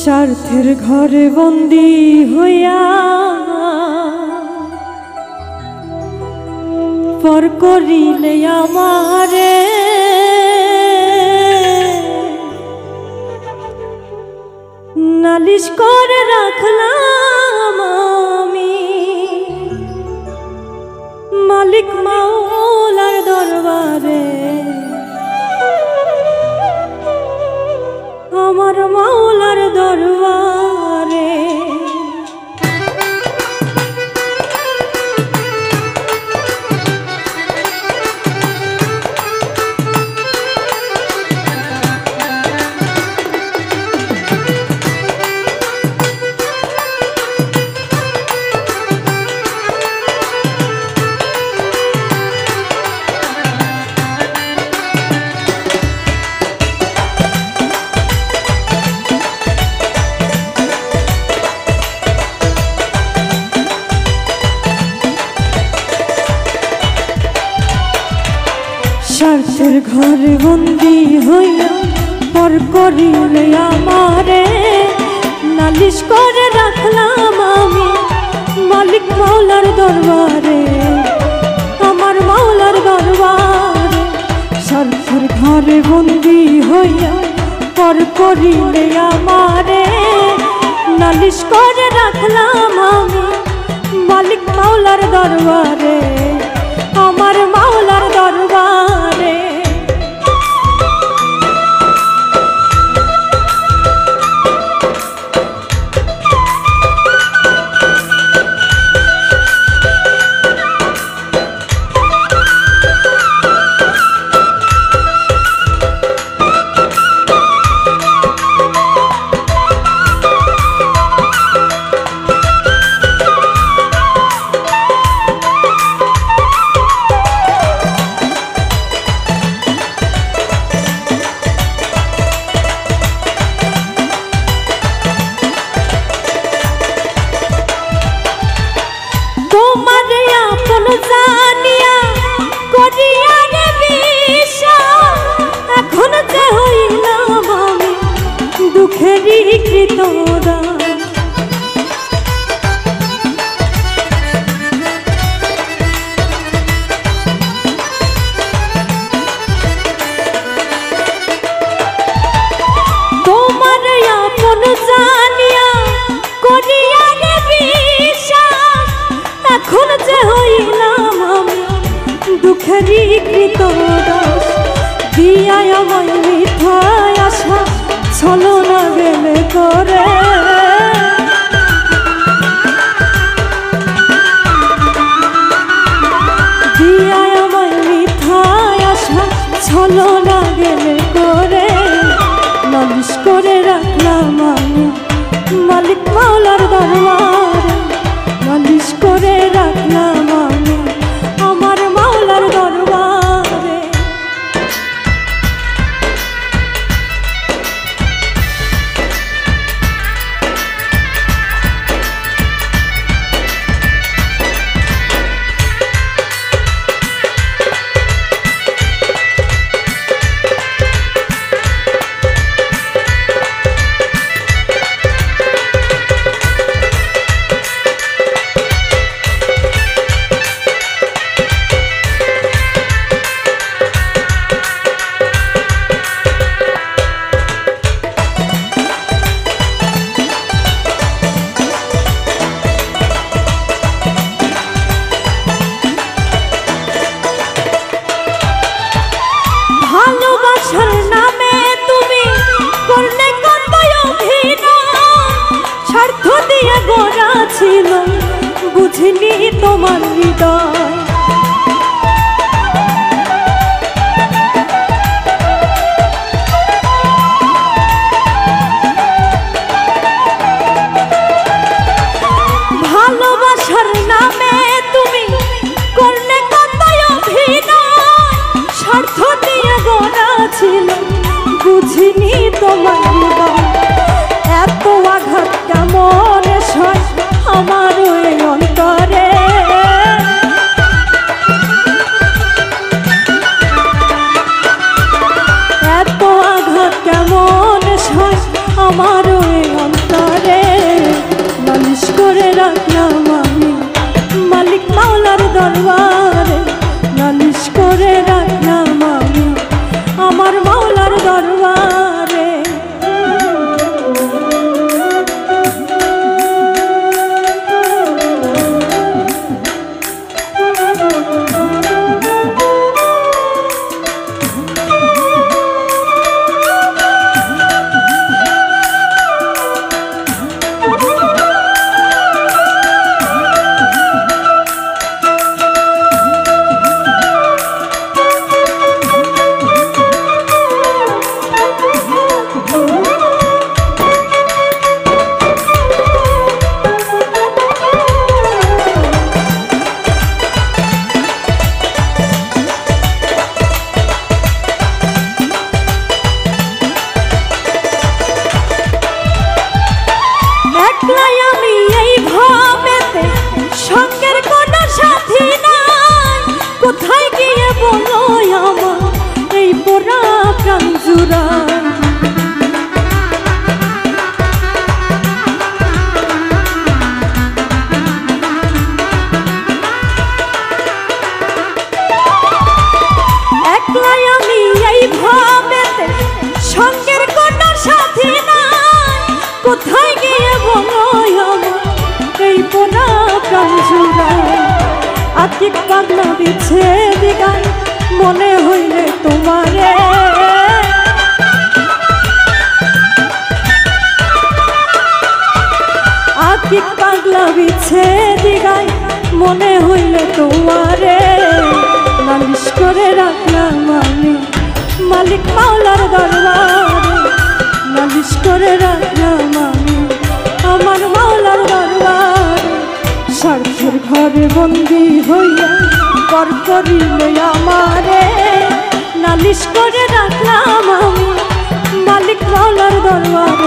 স্বার্থের ঘরে বন্দী হইয়া পর করিলে আমারে নালিশ করে রাখলাম আমি মালিক মাওলার দরবারে আমার মাওলার দরবারে স্বার্থের ঘরে বন্দী হইয়া পর করিলে আমারে নালিশ করে রাখলাম আমি মালিক মাওলার দরবারে আমার মাওলার দরবারে স্বার্থের ঘরে বন্দী হইয়া পর করিলে আমারে নালিশ করে রাখলাম আমি মালিক মাওলার দরবারে আমার মাওলার দরবারে জানিয়া করিয়া রে বিশ্বাস এখন যে হইলাম আমি দুঃখেরই কৃতদান তোমার আপন জানিয়া করিয়া রে বিশ্বাস এখন যে হইলাম আমি দুঃখেরই কৃতদাস দিয়া আমায় মিথ্যায় আশা ছলনা গেলে করে দিয়া আমায় মিথ্যায় আশা ছলনা গেলে করে নালিশ করে রাখলাম আমি মালিক মাওলার দরবারে নালিশ করে রাখলাম আমি আমার মাওলার দরবারে ভালোবাসার নামে তুমি করলে কত অভিনয় স্বার্থ দিয়ে গড়া ছিল বুঝিনি তোমার হৃদয় ভালোবাসার নামে তুমি করলে কত অভিনয় স্বার্থ দিয়ে গড়া ছিল বুঝিনি তোমার হৃদয় এত আঘাত কেমন সয় আমার ওই অন্তরে কোথায় গিয়ে বলো আমার এই পোড়া প্রাণ জুড়ায় আতিক পাগলা বিচ্ছেদ গায় মনে হইলে তোমারে আতিক পাগলা বিচ্ছেদ গায় মনে হইলে তোমারে নালিশ করে রাখলাম আমি মালিক মাওলার দরবারে নালিশ করে রাখলাম আমি আমার মাওলার দরবারে স্বার্থের ঘরে বন্দি হইয়া পর করিলে আমারে নালিশ করে রাখলাম আমি মালিক মাওলার দরবারে